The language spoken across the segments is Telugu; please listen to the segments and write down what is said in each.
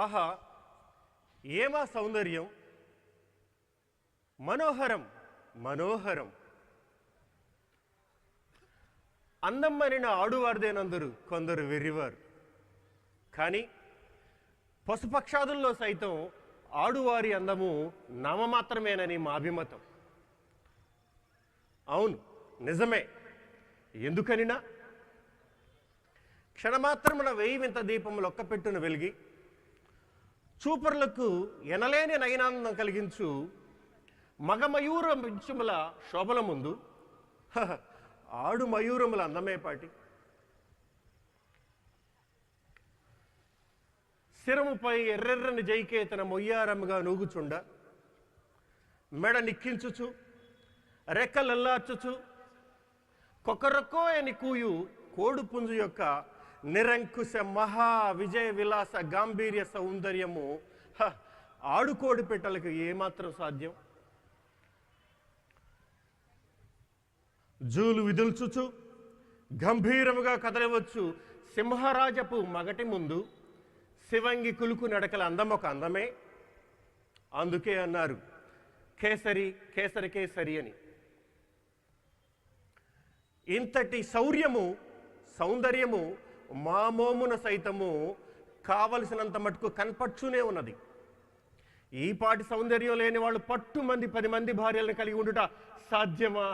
ఆహా, ఏమా సౌందర్యం! మనోహరం మనోహరం. అందమ్మనిన ఆడువారిదేనందరు కొందరు వెర్రివారు. కానీ పశుపక్షాదుల్లో సైతం ఆడువారి అందము నామమాత్రమేనని మా అభిమతం. అవును, నిజమే. ఎందుకనినా క్షణమాత్రమున 1000 వింత దీపములు ఒక్కపెట్టున వెలిగి చూపరులకు ఎనలేని నయనానందం కలిగించు మగమయూర మించుముల శోభల ముందు ఆడు మయూరముల అందమే పాటి. శిరముపై ఎర్రెర్రని జైకేతన మొయ్యారముగా నూగుచుండ మెడ నిక్కించుచు రెక్కలెల్లార్చుచు కొకరొక్కో అని కూయు కోడు పుంజు యొక్క నిరంకుశ మహా విజయ విలాస గాంభీర్య సౌందర్యము ఆడుకోడి పెట్టలకు ఏమాత్రం సాధ్యం? జూలు విదుల్చుచు గంభీరముగా కదలవచ్చు సింహరాజపు మగటి ముందు శివంగి కులుకు నడకల అందం ఒక అందమే. అందుకే అన్నారు కేసరి కేసరి కేసరి అని. ఇంతటి శౌర్యము సౌందర్యము మామోమున సైతము కావలసినంత మటుకు కనపడుతూనే ఉన్నది. ఈ పాటి సౌందర్యం లేని వాళ్ళు 10 మంది భార్యలను కలిగి ఉండుట సాధ్యమా?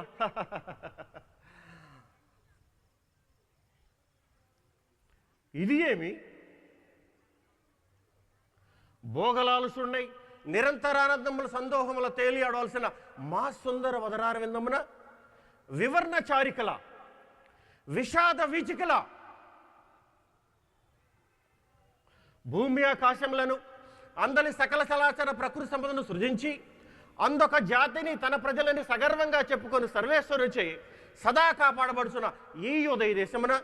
ఇది ఏమి భోగలాలుసున్నాయి నిరంతరానందముల సందోహముల తేలియాడవలసిన మా సుందర వదరార విందమున వివర్ణ చారికల విషాద వీచికల భూమి ఆకాశములను అందరి సకల చలాచర ప్రకృతి సంపదను సృజించి అందొక జాతిని తన ప్రజలని సగర్వంగా చెప్పుకొని సర్వేశ్వరుచే సదా కాపాడబడుచున్న ఈ ఉదయ దేశమున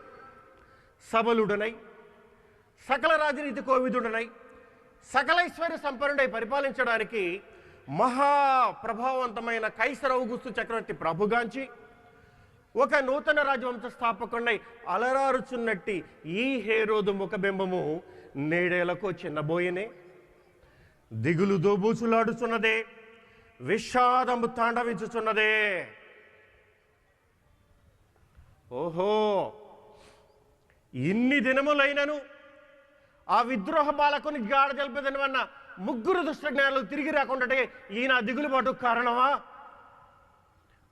సబలుడనై సకల రాజనీతి కోవిదుడనై సకలైశ్వర్య సంపన్నుడై పరిపాలించడానికి మహాప్రభావవంతమైన కైసర ఔగుస్తు చక్రవర్తి ప్రభుగాంచి ఒక నూతన రాజవంశ స్థాపకుడై అలరారుచున్నట్టి ఈ హేరోదు ముఖబింబము నేడేలకు చిన్నబోయనే. దిగులు దోబూచులాడుచున్నదే, విషాదము తాండవించుచున్నదే. ఓహో, ఇన్ని దినములైనను ఆ విద్రోహ బాలకుని గాఢ జల్పదనివన్న 3 దుష్ట జ్ఞానులు తిరిగి రాకుండాటే ఈయన దిగులు పాటు కారణమా?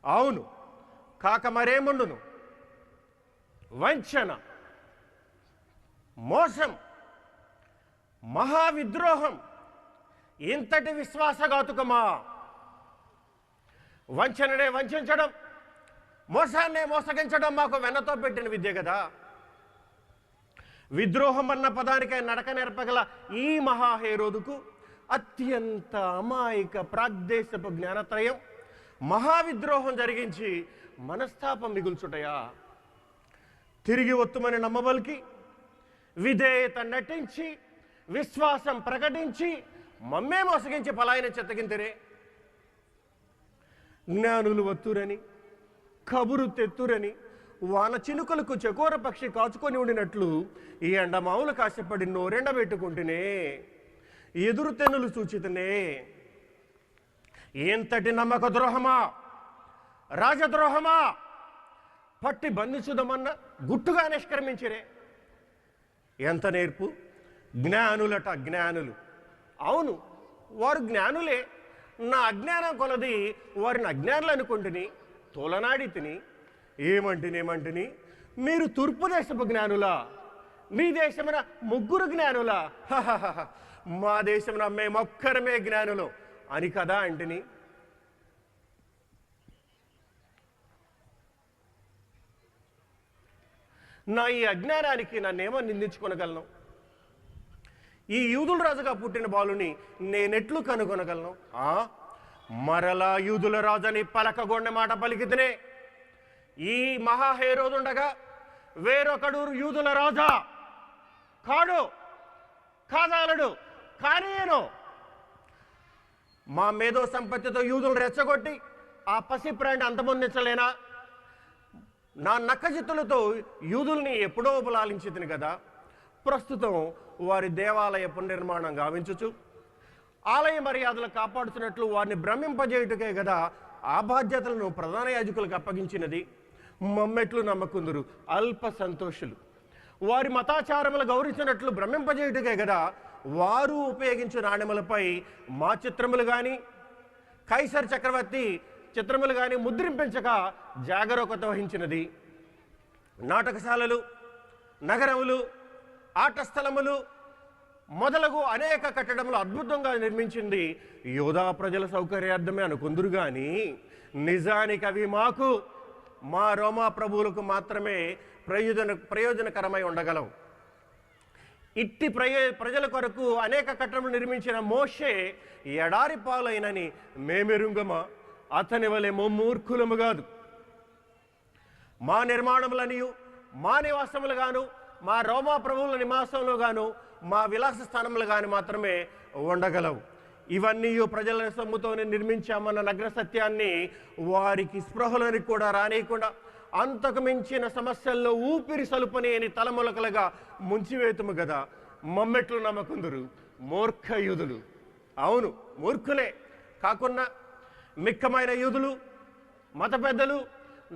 అవును, కాక మరేముండును. వంచన, మోసం, మహావిద్రోహం, ఇంతటి విశ్వాసఘాతుకమా? వంచననే వంచడం, మోసాన్నే మోసగించడం మాకు వెన్నతో పెట్టిన విద్య కదా. విద్రోహం అన్న పదానికై నడక నేర్పగల ఈ మహాహేరోదుకు అత్యంత అమాయక ప్రాగ్దేశపు జ్ఞానత్రయం మహావిద్రోహం జరిగించి మనస్తాపం మిగుల్చుటయా? తిరిగి ఒత్తుమని నమ్మబలికి విధేయత నటించి విశ్వాసం ప్రకటించి మమ్మే మోసగించి పలాయన చెత్తగింతరే. జ్ఞానులు వత్తురని కబురు తెత్తురని వాన చినుకలకు చకోర పక్షి కాచుకొని ఉండినట్లు ఈ ఎండమావులు కాశపడి నోరెండబెట్టుకుంటేనే ఎదురు తెన్నులు సూచితనే. ఎంతటి నమ్మక ద్రోహమా, రాజద్రోహమా! పట్టి బంధించుదమన్న గుట్టుగా నిష్క్రమించిరే. ఎంత నేర్పు! జ్ఞానులట జ్ఞానులు. అవును, వారు జ్ఞానులే. నా అజ్ఞానం కొలది వారిని అజ్ఞానులు అనుకుంటుని తోలనాడి తిని ఏమంటిని మీరు తూర్పు దేశపు జ్ఞానులా? మీ దేశమున 3 జ్ఞానులా? మా దేశమున మేమొక్కరమే జ్ఞానులు అని కదా అంటిని. నా ఈ అజ్ఞానానికి నన్నేమో నిందించుకొనగలను? ఈ యూదుల రాజుగా పుట్టిన బాలుని నేనెట్లు కనుగొనగలను? మరలా యూదుల రాజని పలకగొండ మాట పలికితేనే ఈ మహాహేరోదుండగా వేరొకడు యూదుల రాజా కాడు, కాదాలడు. కానీయను మా మేధో సంపత్తితో యూదులు రెచ్చగొట్టి ఆ పసి ప్రాణి అంతమొందించలేనా? నా నక్కజిత్తులతో యూదుల్ని ఎప్పుడో ఉపలాలించితిని కదా. ప్రస్తుతం వారి దేవాలయ పునర్నిర్మాణం గావించుచు ఆలయ మర్యాదలు కాపాడుతున్నట్లు వారిని భ్రమింపజేయుటకే కదా ఆ బాధ్యతలను ప్రధాన యాజకులకు అప్పగించినది. మమ్మెట్లు నమ్మకుందురు అల్ప సంతోషులు. వారి మతాచారములు గౌరవించినట్లు భ్రమింపజేయుటకే కదా వారు ఉపయోగించు నాణెములపై మా చిత్రములు కానీ కైసర్ చక్రవర్తి చిత్రములు కానీ ముద్రింపించక జాగరూకత వహించినది. నాటకశాలలు, నగరములు, ఆట స్థలములు మొదలగు అనేక కట్టడములు అద్భుతంగా నిర్మించింది యోధా ప్రజల సౌకర్యార్థమే అనుకుందురు కానీ నిజానికి అవి మాకు, మా రోమా ప్రభువులకు మాత్రమే ప్రయోజనకరమై ఉండగలవు. ఇట్టి ప్రజల కొరకు అనేక కట్టడములు నిర్మించిన మోషే ఎడారి పాలైనని మేమెరుంగమా? అతని వలె మూర్ఖులము కాదు. మా నిర్మాణములనియు మా నివాసములు గాను మా రోమా ప్రభువుల నివాసంలో గాను మా విలాస స్థానములు గాని మాత్రమే ఉండగలవు. ఇవన్నీ ప్రజల సొమ్ముతోనే నిర్మించామన్న నగ్న సత్యాన్ని వారికి స్పృహలోనికి కూడా రానియకుండా అంతకు మించిన సమస్యల్లో ఊపిరి సలుపనేని తలములకలుగా ముంచివేతుము కదా మమ్మెట్లు నమ్మకుందురు మూర్ఖ యూదులు. అవును, మూర్ఖులే కాకున్నా మిక్కమైన యూదులు, మత పెద్దలు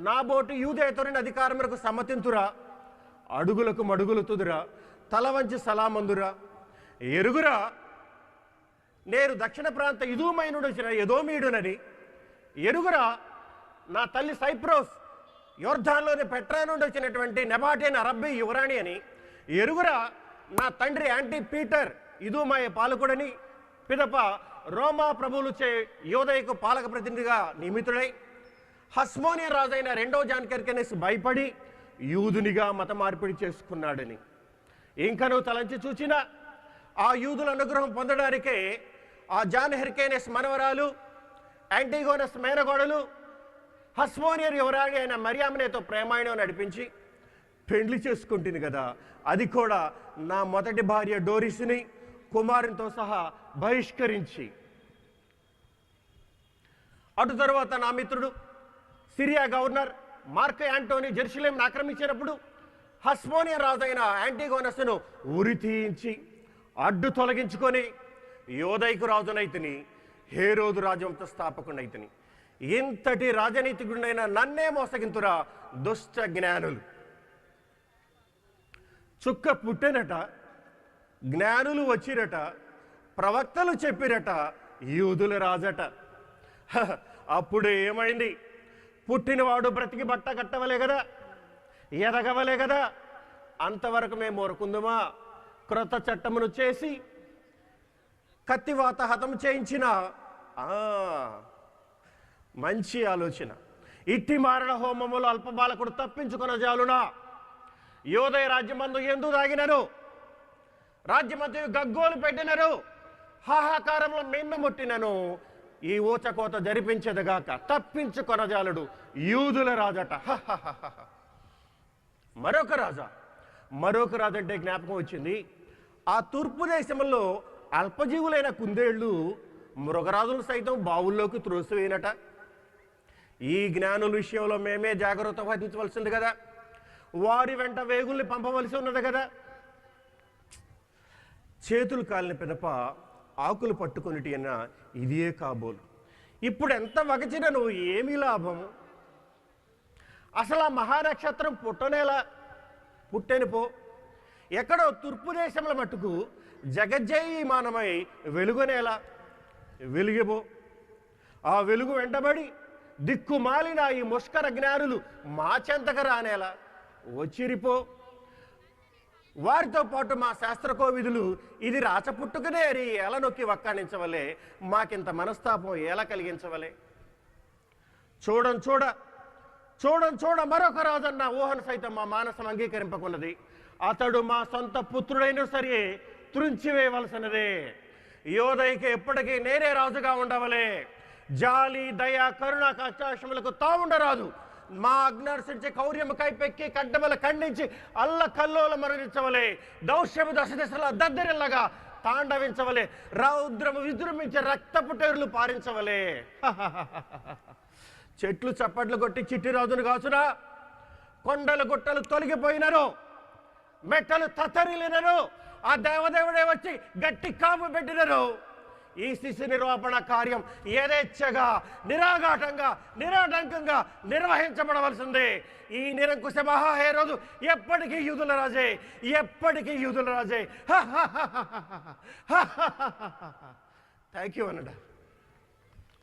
నాబోటు యూదేతరుని అధికారములకు సమ్మతింతురా, అడుగులకు మడుగులు తుదురా, తల వంచి సలామందురా. ఎరుగురా, నేను దక్షిణ ప్రాంత ఇదుమైనుడు వచ్చిన ఎదోమీయుడునని. ఎరుగురా, నా తల్లి సైప్రోస్ యోర్ధాన్లోని పెట్రా నుండి వచ్చినటువంటి నెబాటియన్ అరబ్బీ యువరాణి అని. ఎరుగురా, నా తండ్రి యాంటీ పీటర్ ఇదుమాయ పాలకుడని. పిదప రోమా ప్రభువులుచే యోదయకు పాలక ప్రతినిధిగా నియమితుడై హస్మోనియా రాజైన రెండో జాన్కెర్కెనెస్ భయపడి యూదునిగా మత మార్పిడి చేసుకున్నాడని. ఇంకను తలంచి చూచిన ఆ యూదుల అనుగ్రహం పొందడానికే ఆ జాన్ హెర్కేనెస్ మనవరాలు యాంటీగోనస్ మేనగోడలు హస్మోనియర్ యువరాణి అయిన మరియామనేతో ప్రేమాయణం నడిపించి పెండ్లి చేసుకుంటుంది కదా. అది కూడా నా మొదటి భార్య డోరిస్ని కుమారునితో సహా బహిష్కరించి. అటు తరువాత నా మిత్రుడు సిరియా గవర్నర్ మార్క్ యాంటోనీ జెరూసలేంను ఆక్రమించినప్పుడు హస్మోనియా రాజైన యాంటీగోనస్ను ఉరి తీయించి అడ్డు తొలగించుకొని యోదైకు రాజునైతిని, హేరోదు రాజ్యంత స్థాపకునైతిని. ఇంతటి రాజనీతికుడైన నన్నే మోసగింతురా దుష్ట జ్ఞానులు. చుక్క పుట్టినట, జ్ఞానులు వచ్చిరట, ప్రవక్తలు చెప్పిరట, యూదుల రాజట. అప్పుడు ఏమైంది? పుట్టినవాడు బ్రతికి బట్ట కట్టవలే కదా, ఎదగవలే కదా. అంతవరకు మేము ఊరుకుందుమా? క్రొత్త చట్టమును చేసి కత్తివాత హతం చేయించిన మంచి ఆలోచన. ఇట్టి మారణ హోమములు అల్పబాలకుడు తప్పించుకున్న జాలునా? యోదయ రాజ్యమందు ఎందు దాగినను, రాజ్యమందు గగ్గోలు పెట్టినను, హాహాకారంలో మిన్ను ముట్టినను ఈ ఊచకోత జరిపించదుగాక తప్పించుకొనజాలుడు యూదుల రాజట. మరొక రాజు అంటే జ్ఞాపకం వచ్చింది. ఆ తూర్పు దేశంలో అల్పజీవులైన కుందేళ్లు మృగరాజులు సైతం బావుల్లోకి త్రోసివేయనట. ఈ జ్ఞానుల విషయంలో మేమే జాగ్రత్త వహించవలసింది కదా, వారి వెంట వేగుల్ని పంపవలసి ఉన్నది కదా. చేతులు కాలిన పిదప ఆకులు పట్టుకొనిటి అన్న ఇదే కాబోలు. ఇప్పుడు ఎంత వగచిన నువ్వు ఏమీ లాభం? అసలు ఆ మహానక్షత్రం పుట్టనేలా పుట్టెని పో. ఎక్కడో తూర్పు దేశంలో మట్టుకు జగజ్జయమానమై వెలుగునేలా వెలిగిపో. ఆ వెలుగు వెంటబడి దిక్కుమాలిన ఈ ముష్కర జ్ఞానులు మా చెంతక రానేలా వచ్చిరిపో. వారితో పాటు మా శాస్త్రకోవిధులు ఇది రాచపుట్టుకునే ఎలా నొక్కి వక్కాణించవలే, మాకింత మనస్తాపం ఎలా కలిగించవలే. చూడ మరొక రాజన్న ఊహను సైతం మా మానసం అంగీకరింపకున్నది. అతడు మా సొంత పుత్రుడైన సరే త్రుంచివేయవలసినదే. యోదయకి ఎప్పటికీ నేనే రాజుగా ఉండవలే. జాలి, దయ, కరుణ, కష్టాశములకు తావుండరాదు. మా అజ్ఞార్శించే కౌర్యము కైపెక్కి కడ్డమల ఖండించి అల్ల కల్లోల మరణించవలే. దౌష్యము దశ దిశల దద్దరిల్లగా తాండవించవలే. రౌద్రము విజృంభించే రక్తపుటేరులు పారించవలే. చెట్లు చప్పట్లు కొట్టి చిట్టి రాజును కాచునా, కొండలు గుట్టలు తొలగిపోయినను మెట్టలు తత్తరిల్లినను ఆ దేవదేవుడే వచ్చి గట్టి కాపు పెట్టినను ఈ శిశు నిర్వాపణ కార్యం యథేచ్ఛగా నిరాఘాటంగా నిరాటంకంగా నిర్వహించబడవలసిందే. ఈ నిరంకుశ మహాహేరోదు ఎప్పటికీ యూదుల రాజే, ఎప్పటికీ యూదుల రాజే. Thank you అన్నడా.